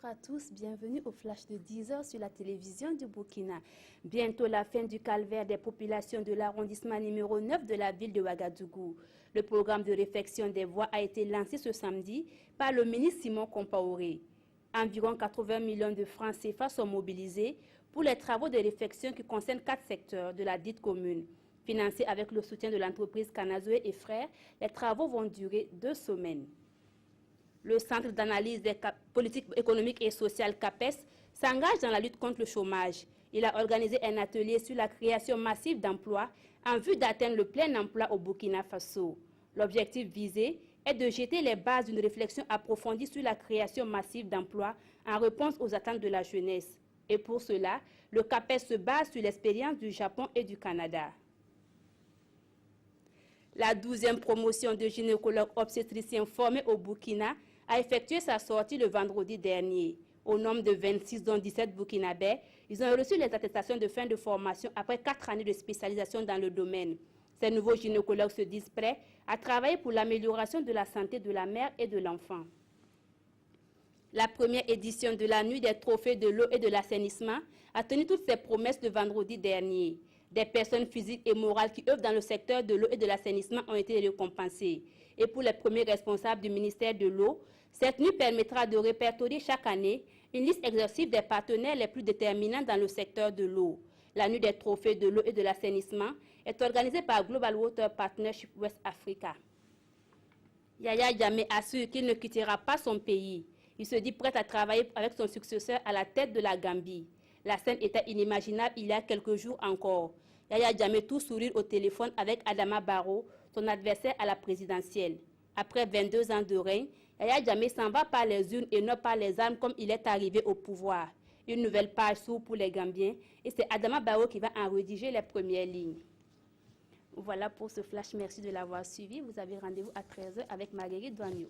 à tous, bienvenue au flash de 10h sur la télévision du Burkina. Bientôt la fin du calvaire des populations de l'arrondissement numéro 9 de la ville de Ouagadougou. Le programme de réfection des voies a été lancé ce samedi par le ministre Simon Compaoré. Environ 80 millions de francs CFA sont mobilisés pour les travaux de réfection qui concernent 4 secteurs de la dite commune. Financés avec le soutien de l'entreprise Canazoé et Frères, les travaux vont durer 2 semaines. Le Centre d'analyse des politiques économiques et sociales CAPES s'engage dans la lutte contre le chômage. Il a organisé un atelier sur la création massive d'emplois en vue d'atteindre le plein emploi au Burkina Faso. L'objectif visé est de jeter les bases d'une réflexion approfondie sur la création massive d'emplois en réponse aux attentes de la jeunesse. Et pour cela, le CAPES se base sur l'expérience du Japon et du Canada. La 12e promotion de gynécologues obstétriciens formés au Burkina a effectué sa sortie le vendredi dernier. Au nombre de 26, dont 17 Burkinabés, ils ont reçu les attestations de fin de formation après 4 années de spécialisation dans le domaine. Ces nouveaux gynécologues se disent prêts à travailler pour l'amélioration de la santé de la mère et de l'enfant. La première édition de la Nuit des trophées de l'eau et de l'assainissement a tenu toutes ses promesses le vendredi dernier. Des personnes physiques et morales qui œuvrent dans le secteur de l'eau et de l'assainissement ont été récompensées. Et pour les premiers responsables du ministère de l'eau, cette nuit permettra de répertorier chaque année une liste exhaustive des partenaires les plus déterminants dans le secteur de l'eau. La Nuit des trophées de l'eau et de l'assainissement est organisée par Global Water Partnership West Africa. Yaya Jammeh assure qu'il ne quittera pas son pays. Il se dit prêt à travailler avec son successeur à la tête de la Gambie. La scène était inimaginable il y a quelques jours encore. Yaya Jammeh tout sourire au téléphone avec Adama Barrow, son adversaire à la présidentielle. Après 22 ans de règne, Yaya Jammeh s'en va par les urnes et non par les armes comme il est arrivé au pouvoir. Une nouvelle page s'ouvre pour les Gambiens et c'est Adama Barrow qui va en rédiger les premières lignes. Voilà pour ce flash, merci de l'avoir suivi. Vous avez rendez-vous à 13h avec Marguerite Douagneau.